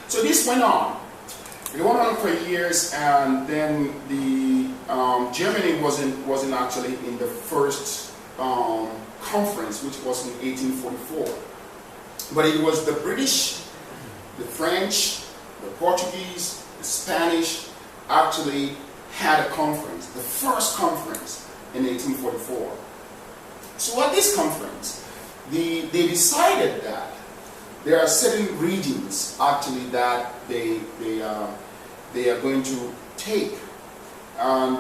So this went on. It went on for years, and then the Germany wasn't actually in the first conference, which was in 1844. But it was the British, the French, the Portuguese, the Spanish actually had a conference, the first conference in 1844. So at this conference, they decided that there are certain regions actually that they are going to take, and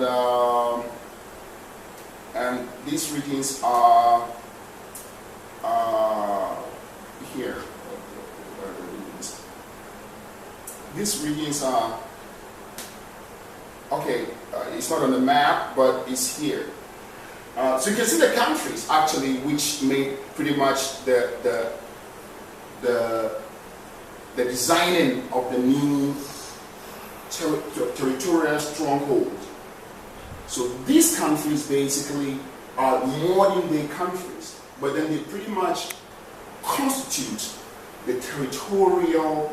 these regions are here. These regions are okay. It's not on the map, but it's here. So you can see the countries actually which made pretty much the designing of the new territorial stronghold. So these countries basically are modern day countries, but then they pretty much constitute the territorial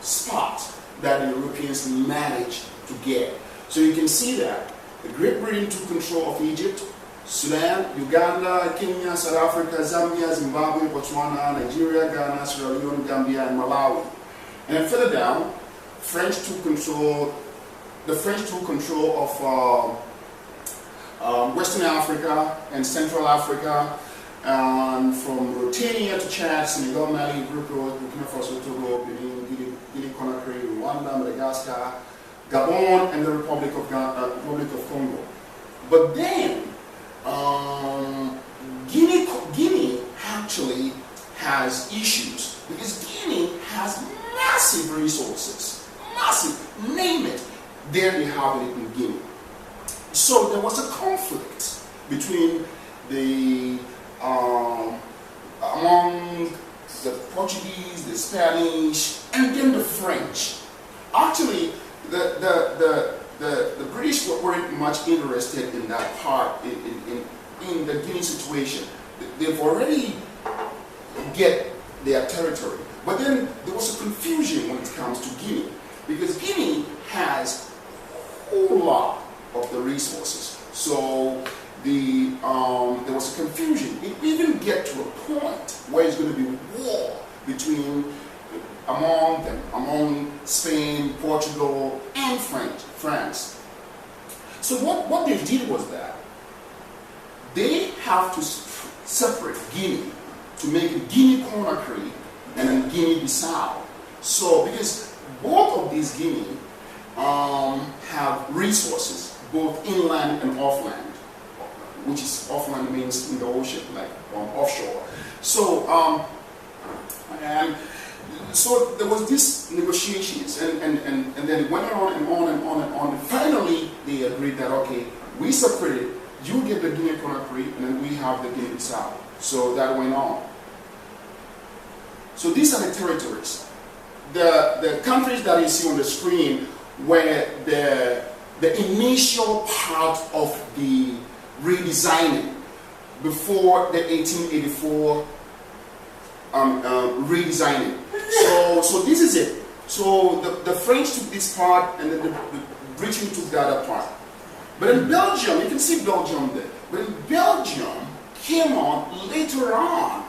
spot that the Europeans managed to get. So you can see that the Great Britain took control of Egypt, Sudan, Uganda, Kenya, South Africa, Zambia, Zimbabwe, Botswana, Nigeria, Ghana, Sierra Leone, Gambia, and Malawi. And then further down, the French took control of Western Africa and Central Africa, and from Mauritania to Chad, Senegal, Mali, Burkina Faso, Togo, Benin, Guinea-Conakry, Rwanda, Madagascar, Gabon, and the Republic of Congo. But then, Guinea actually has issues because Guinea has massive resources, massive, name it, there they have it in Guinea. So there was a conflict between among the Portuguese, the Spanish, and then the French. Actually, the British weren't much interested in that part, in the Guinea situation. They've already get their territory. But then there was a confusion when it comes to Guinea, because Guinea has a whole lot of the resources. So there was a confusion. It even get to a point where it's going to be war among Spain, Portugal, and France. So what they did was that they have to separate Guinea to make it Guinea-Conakry and then Guinea-Bissau. So because both of these Guinea have resources, both inland and offland, which is offland means in the ocean, like offshore. So so there was this negotiations, and then it went on and on and on and on. And finally, they agreed that okay, we separate it. You get the Guinea-Conakry, and then we have the Guinea-Bissau. So that went on. So these are the territories. The countries that you see on the screen were the initial part of the redesigning before the 1884 redesigning. So this is it. So the French took this part, and then the British took the other part. But in Belgium, you can see Belgium there. But in Belgium came on later on,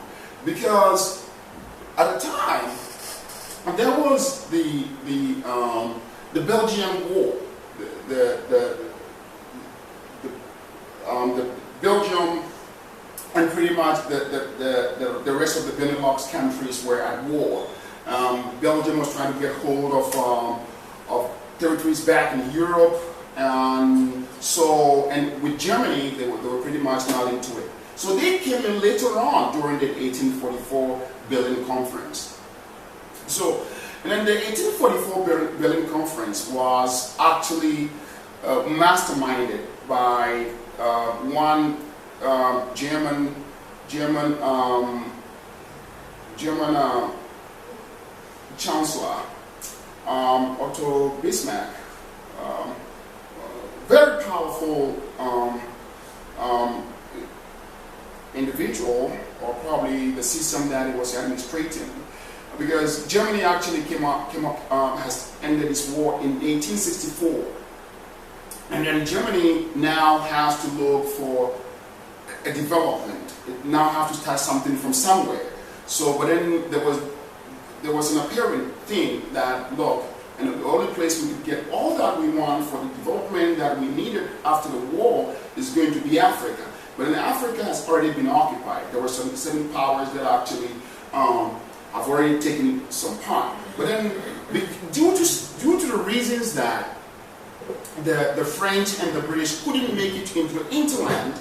because at the time there was the Belgian War. The Belgium and pretty much the rest of the Benelux countries were at war. Belgium was trying to get hold of territories back in Europe, and with Germany they were pretty much not into it. So they came in later on during the 1844 Berlin Conference. So, and then the 1844 Berlin Conference was actually masterminded by one German Chancellor, Otto Bismarck. powerful individual, or probably the system that it was administrating, because Germany actually has ended its war in 1864, and then Germany now has to look for a development. It now has to start something from somewhere. So, but then there was an apparent thing that, look, and the only place we could get all that we want for the development that we needed after the war is going to be Africa. But then Africa has already been occupied. There were some certain powers that actually have already taken some part. But then, due to the reasons that the French and the British couldn't make it into the hinterland,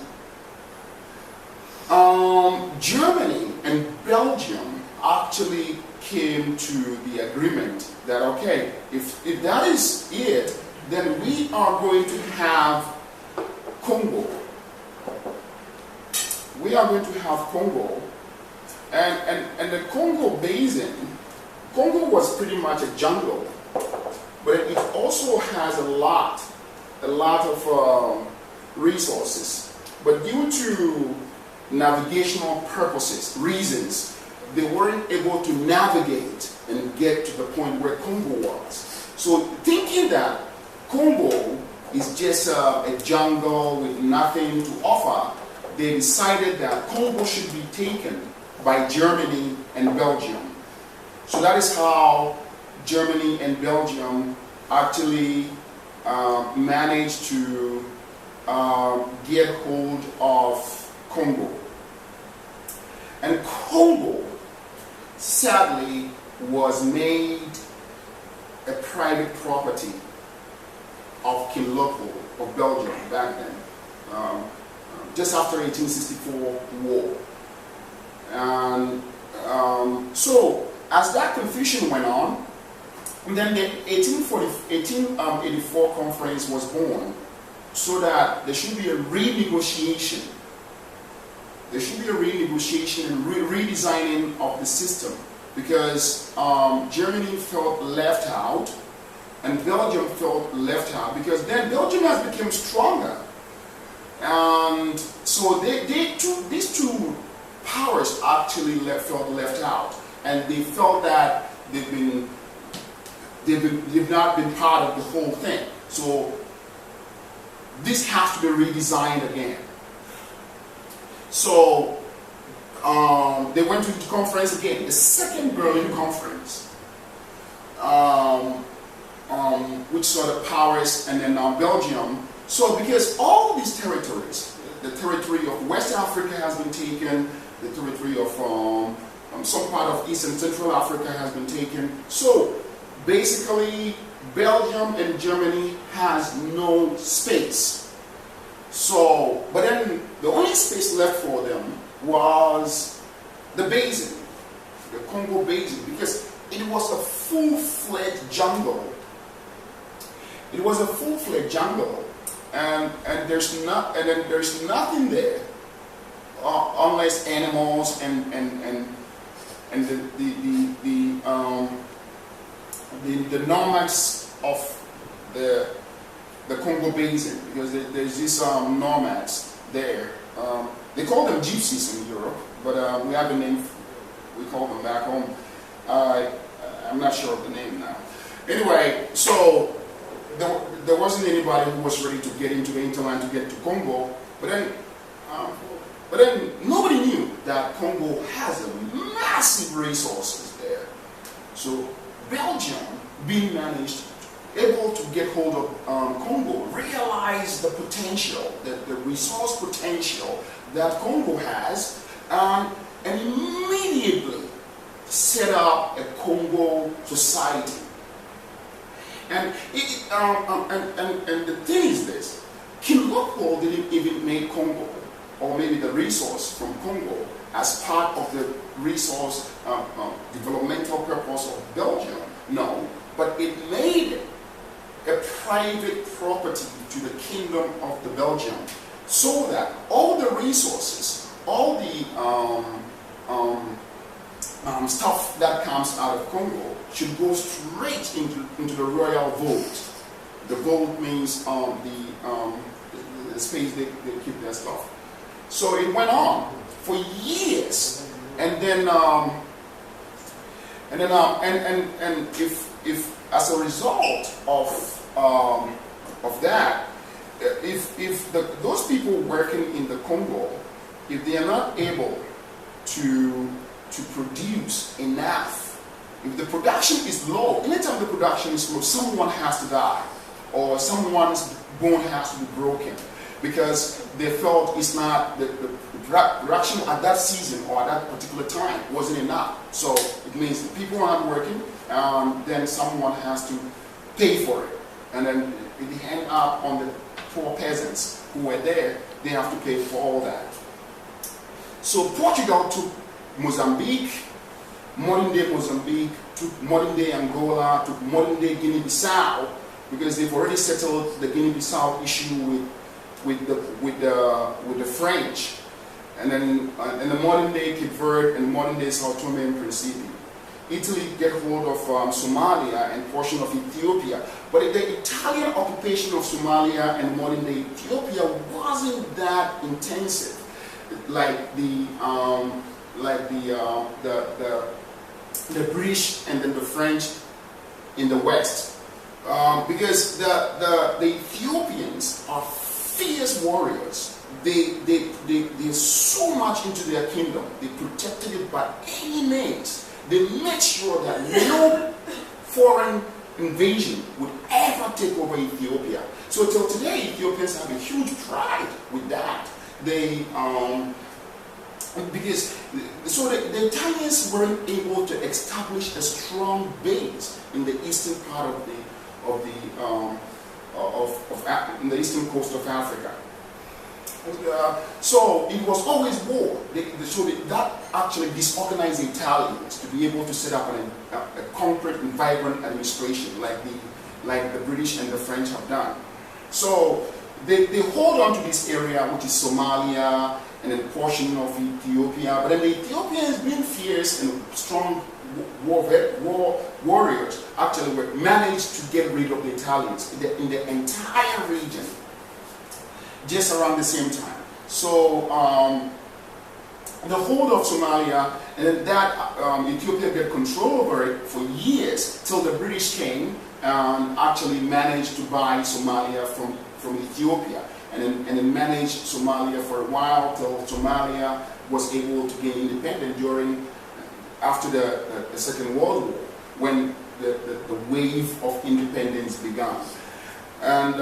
Germany and Belgium actually came to the agreement that, okay, if that is it, then we are going to have Congo. We are going to have Congo, and the Congo basin. Congo was pretty much a jungle, but it also has a lot of resources. But due to navigational reasons, they weren't able to navigate and get to the point where Congo was. So thinking that Congo is just a jungle with nothing to offer, they decided that Congo should be taken by Germany and Belgium. So that is how Germany and Belgium actually managed to get hold of Congo. And Congo, sadly, was made a private property of King Leopold of Belgium back then, just after 1864 war. And so, as that confusion went on, and then the 1884 conference was born, so that there should be a renegotiation. There should be a renegotiation and redesigning of the system, because Germany felt left out and Belgium felt left out, because then Belgium has become stronger. And so these two powers actually felt left out, and they felt that they've not been part of the whole thing. So this has to be redesigned again. So they went to the conference again, the second Berlin conference, which saw the powers and then now Belgium. So because all these territories, the territory of West Africa has been taken, the territory of some part of East and Central Africa has been taken. So basically Belgium and Germany has no space. So, but then the only space left for them was the basin, the Congo basin, because it was a full-fledged jungle. It was a full-fledged jungle, and there's nothing there unless animals and the nomads of the Congo basin, because there's these nomads there. They call them gypsies in Europe, but we have a name we call them back home. I'm not sure of the name now. Anyway, so there wasn't anybody who was ready to get into the hinterland to get to Congo, but then nobody knew that Congo has a massive resources there. So Belgium, being able to get hold of Congo, realized the potential, the resource potential that Congo has, and immediately set up a Congo society. And the thing is this: King Leopold didn't even make Congo, or maybe the resource from Congo, as part of the resource developmental purpose of Belgium. No, but it made it a private property to the Kingdom of the Belgium, so that all the resources, all the stuff that comes out of Congo should go straight into the royal vault. The vault means the space they keep their stuff. So it went on for years, and then if as a result of that, if those people working in the Congo, if they are not able to produce enough, if the production is low, anytime the production is low, someone has to die, or someone's bone has to be broken, because they felt it's not the production at that season or at that particular time wasn't enough. So it means the people aren't working, then someone has to pay for it, and then it end up on the poor peasants who were there. They have to pay for all that. So Portugal took Mozambique, modern-day Mozambique, took modern-day Angola, took modern-day Guinea-Bissau, because they've already settled the Guinea-Bissau issue with the French, and then in the modern-day Cape Verde and modern-day Sao Tome and Principe. Italy get hold of Somalia and portion of Ethiopia, but the Italian occupation of Somalia and modern-day Ethiopia wasn't that intensive, like the British and then the French in the West, because the Ethiopians are fierce warriors. They're so much into their kingdom. They protected it by any means. They made sure that no foreign invasion would ever take over Ethiopia. So till today, Ethiopians have a huge pride with that. The Italians weren't able to establish a strong base in the eastern part in the eastern coast of Africa. So it was always war. That actually disorganized the Italians to be able to set up a concrete and vibrant administration like the British and the French have done. So they hold on to this area, which is Somalia and a portion of Ethiopia. But then the Ethiopians, being fierce and strong warriors, actually managed to get rid of the Italians in the entire region just around the same time. So the whole of Somalia, and then that Ethiopia got control over it for years till the British came and actually managed to buy Somalia from Ethiopia, and then managed Somalia for a while till Somalia was able to gain independence after the Second World War, when the wave of independence began. And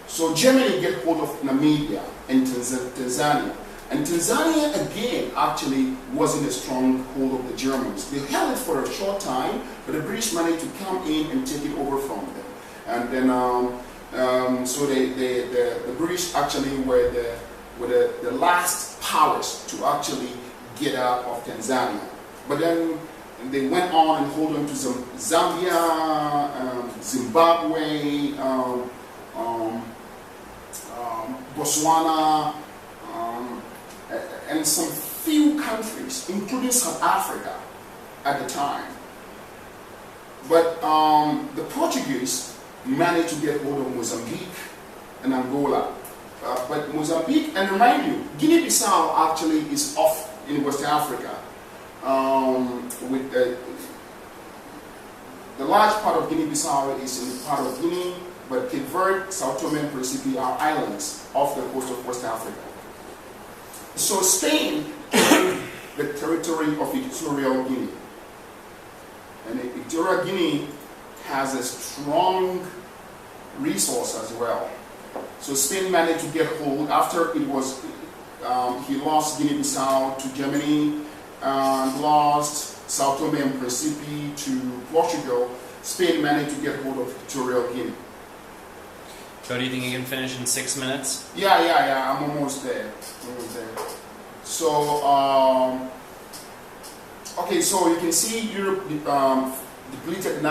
so Germany get hold of Namibia and Tanzania. And Tanzania, again, actually wasn't a strong hold of the Germans. They held it for a short time, but the British managed to come in and take it over from them. And then, so the British actually were the last powers to actually get out of Tanzania. But then they went on and hold on to Zambia, Zimbabwe, Botswana, and some few countries, including South Africa at the time. But the Portuguese managed to get hold of Mozambique and Angola. But Mozambique, and remind you, Guinea-Bissau actually is off in West Africa. With the large part of Guinea-Bissau is in part of Guinea, but Cape Verde, Sao Tome and Principe are islands off the coast of West Africa. So Spain claimed the territory of Equatorial Guinea. And Equatorial Guinea has a strong resource as well. So Spain managed to get hold, after it was, he lost Guinea-Bissau to Germany, and lost Sao Tome and Principe to Portugal. Spain managed to get hold of Equatorial Guinea. So do you think you can finish in 6 minutes? Yeah, I'm almost there. So, okay, so you can see Europe depleted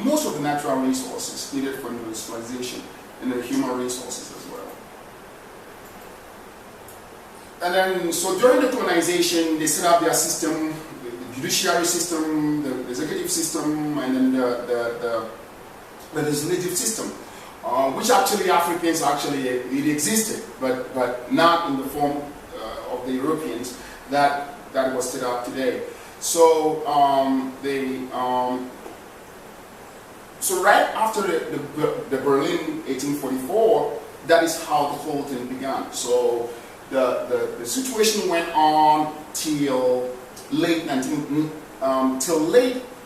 most of the natural resources needed for industrialization and the human resources as well. And then, so during the colonization, they set up their system, the judiciary system, the executive system, and then the legislative system. which actually Africans actually it existed, but not in the form of the Europeans that was set up today. So so right after the Berlin 1844, that is how the whole thing began. So the situation went on till late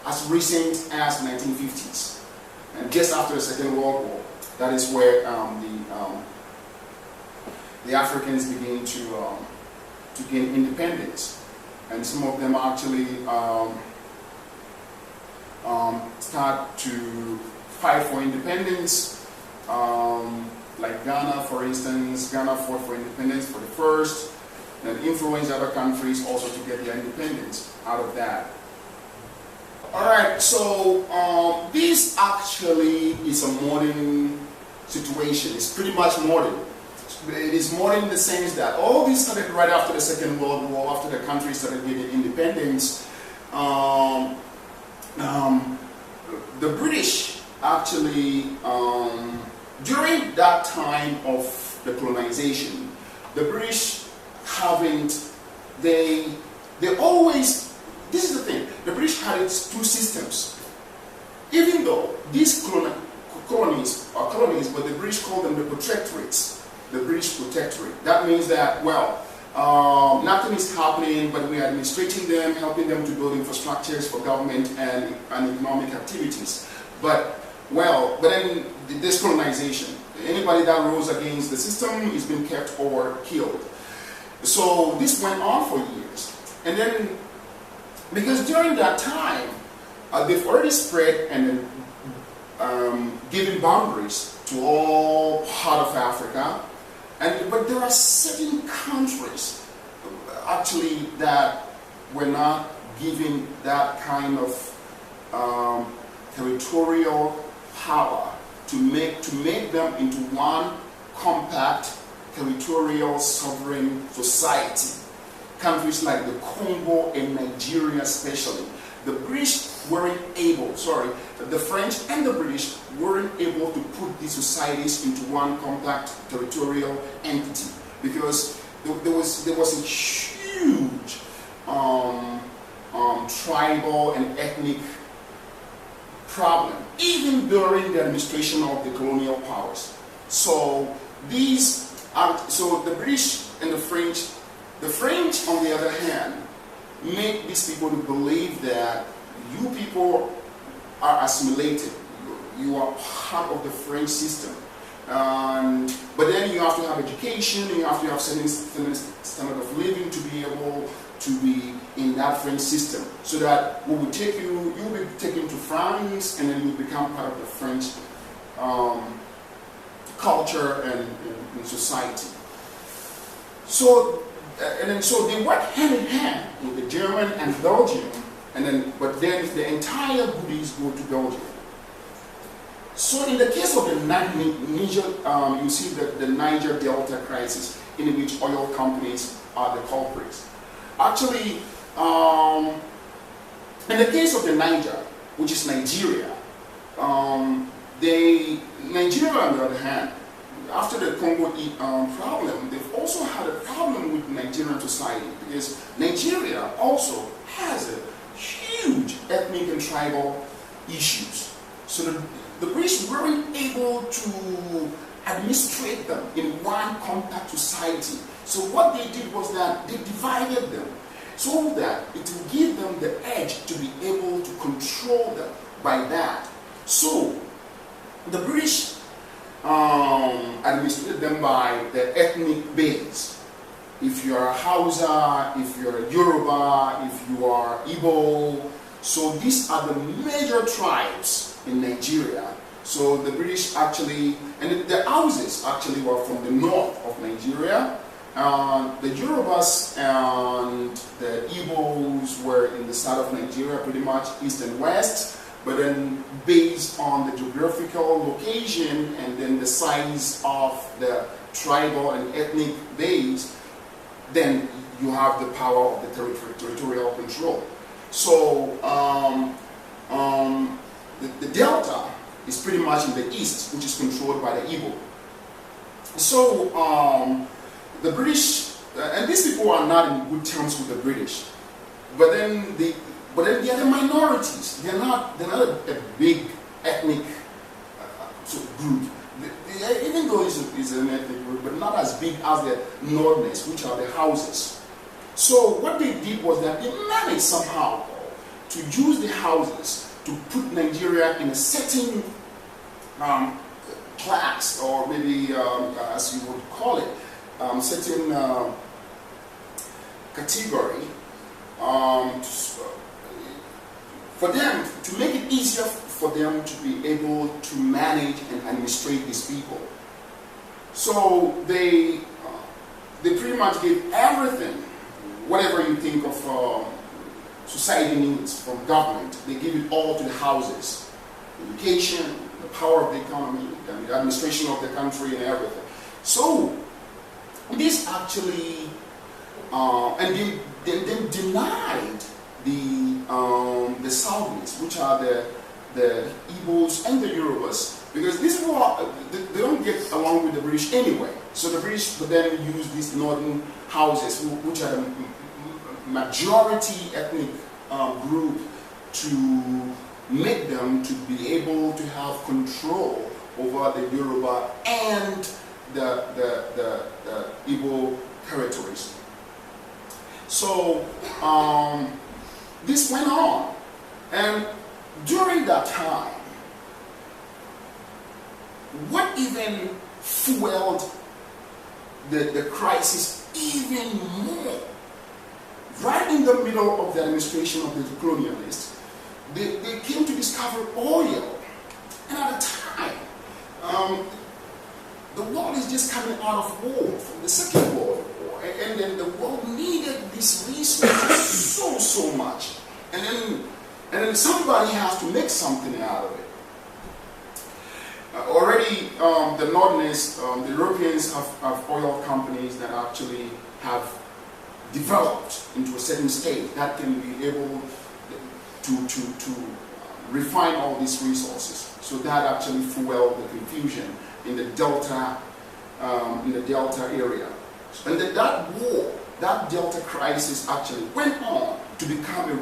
as recent as 1950s, and just after the Second World War, that is where the Africans began to gain independence, and some of them actually start to fight for independence. Like Ghana, for instance, Ghana fought for independence for the first, and influenced other countries also to get their independence out of that. Alright, so this actually is a modern situation. It's pretty much modern. It is modern in the sense that all this started right after the Second World War, after the country started getting independence. The British actually, during that time of the colonization, the British they always, this is the thing, the British had its two systems. Even though these colonies, but the British called them the protectorates. The British protectorate. That means that, well, nothing is happening, but we are administrating them, helping them to build infrastructures for government and economic activities. But then this colonization, anybody that rose against the system is being kept or killed. So this went on for years. And then, because during that time, they've already spread and given boundaries to all part of Africa. But there are certain countries actually that were not given that kind of territorial power to make them into one compact territorial sovereign society. Countries like the Congo and Nigeria especially. The British weren't able, the French and the British weren't able to put these societies into one compact territorial entity because there was a huge tribal and ethnic problem, even during the administration of the colonial powers. So the British and the French on the other hand, make these people to believe that you people are assimilated. You are part of the French system. But then you have to have education, you have to have certain standard of living to be able to be in that French system. So that you'll be taken to France and then you become part of the French culture and society. So they work hand in hand with the German and Belgium, but then the entire goodies go to Belgium. So in the case of the Niger, you see the Niger Delta crisis, in which oil companies are the culprits. Actually, in the case of the Niger, which is Nigeria, Nigeria on the other hand, after the Congo problem, they've also had a problem with Nigerian society because Nigeria also has a huge ethnic and tribal issues. So the British weren't able to administrate them in one compact society. So what they did was that they divided them so that it will give them the edge to be able to control them by that. So the British administrated them by the ethnic base. If you are a Hausa, if you are a Yoruba, if you are Igbo, so these are the major tribes in Nigeria. So the British actually, and the Hausas actually were from the north of Nigeria. The Yorubas and the Igbos were in the south of Nigeria, pretty much east and west. But then based on the geographical location and then the size of the tribal and ethnic base, then you have the power of the territorial control. So the Delta is pretty much in the east, which is controlled by the Igbo. So the British, and these people are not in good terms with the British, but then they are the minorities. They're not a big ethnic group. Even though it's an ethnic group, but not as big as the Northerners, which are the houses. So what they did was that they managed somehow to use the houses to put Nigeria in a certain class, or maybe as you would call it, certain category, for them to make it easier for them to be able to manage and administrate these people. So they pretty much gave everything, whatever you think of society needs from government, they give it all to the houses. Education, the power of the economy, the administration of the country, and everything. So this actually, and they denied the Southerners, which are the Igbos and the Yorubas, because these people they don't get along with the British anyway. So the British would then use these northern houses, which are the majority ethnic group, to make them to be able to have control over the Yoruba and the Igbo territories. So this went on, and during that time, what even fueled the crisis even more, right in the middle of the administration of the colonialists, they came to discover oil. And at the time, the world is just coming out of war, from the Second World War, and then the world needed these resources so much. And then somebody has to make something out of it. Already, the Northerners, the Europeans have oil companies that actually have developed into a certain state that can be able to refine all these resources. So that actually fueled the confusion in the Delta area. And that war, that Delta crisis actually went on to become a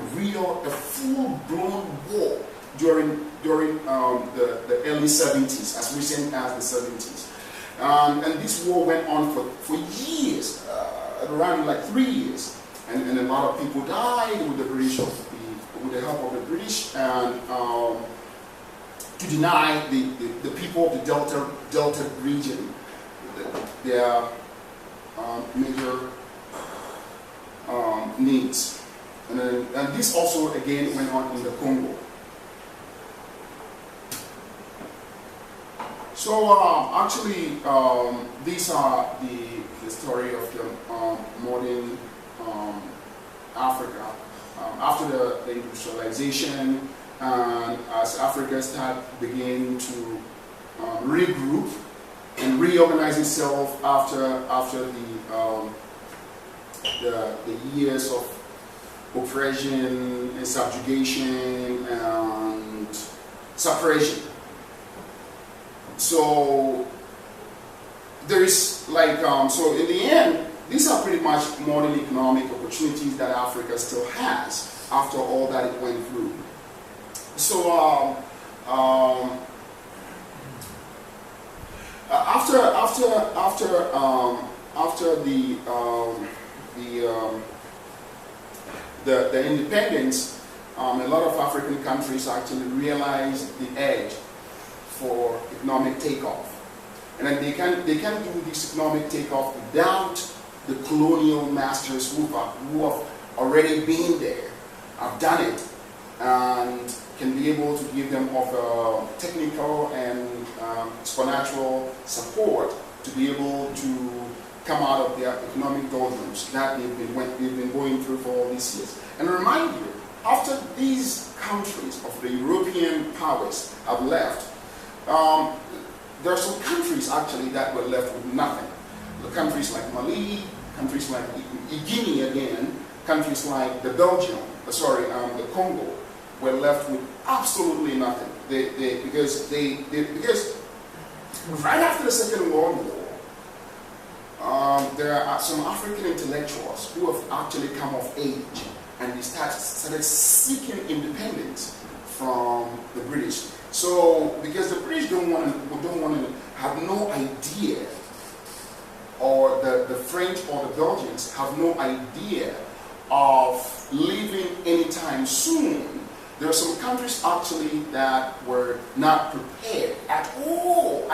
full-blown war during the early 70s, as recent as the 70s. And this war went on for years, around like 3 years. And a lot of people died with the help of the British, and to deny the people of the Delta region their major needs. And this also again went on in the Congo. So actually, these are the story of the modern Africa. After the industrialization, and as Africa began to regroup and reorganize itself after the years of oppression and subjugation and suppression. So there is like so in the end, these are pretty much modern economic opportunities that Africa still has after all that it went through. So after the independence, a lot of African countries actually realized the edge for economic takeoff, and then they can do this economic takeoff without the colonial masters who have already been there, have done it, and can be able to give them technical and exponential support to be able to come out of their economic doldrums that they've been going through for all these years. And remind you, after these countries of the European powers have left, there are some countries actually that were left with nothing. The countries like Mali, countries like Guinea again, countries like the Congo were left with absolutely nothing. because right after the Second World War, there are some African intellectuals who have actually come of age and they started seeking independence from the British. So, because the British don't want to have no idea, or the French or the Belgians have no idea of leaving anytime soon. There are some countries actually that were not prepared at all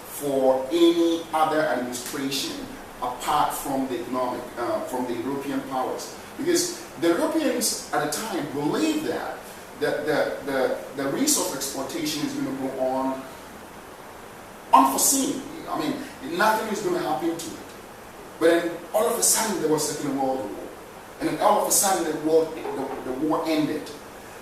for any other administration apart from the economic, from the European powers. Because the Europeans at the time believed that the resource exploitation is going to go on unforeseen. I mean, nothing is going to happen to it. But then all of a sudden there was Second World War. And then all of a sudden the war ended.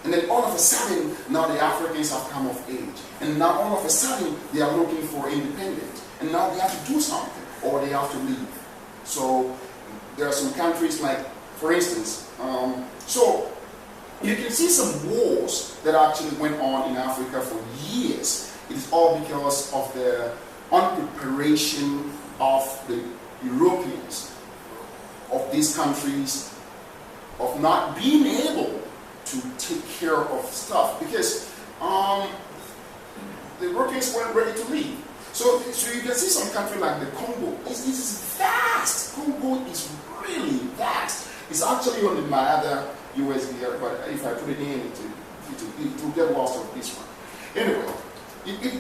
And then all of a sudden now the Africans have come of age. And now all of a sudden they are looking for independence. And now they have to do something or they have to leave. So there are some countries like, for instance, so you can see some wars that actually went on in Africa for years. It is all because of the unpreparation of the Europeans, of these countries, of not being able to take care of stuff, because the Europeans weren't ready to leave. So you can see some country like the Congo. It is vast. Congo is really vast. It's actually on my other USB here, but if I put it in, it will get lost on this one. Anyway,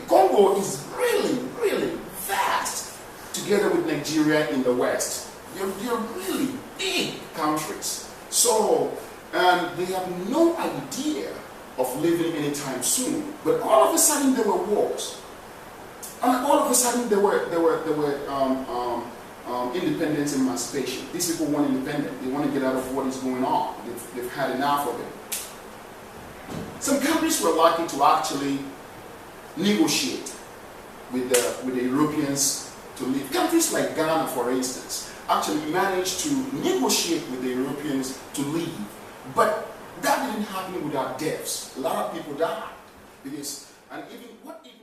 Congo is really, really vast, together with Nigeria in the west. They're really big countries. So, they have no idea of living anytime soon. But all of a sudden there were wars. And all of a sudden there were independence and emancipation. These people want independence. They want to get out of what is going on. They've had enough of it. Some countries were lucky to actually negotiate with the Europeans to leave. Countries like Ghana, for instance, actually managed to negotiate with the Europeans to leave. But that didn't happen without deaths. A lot of people died. Because, and even, what even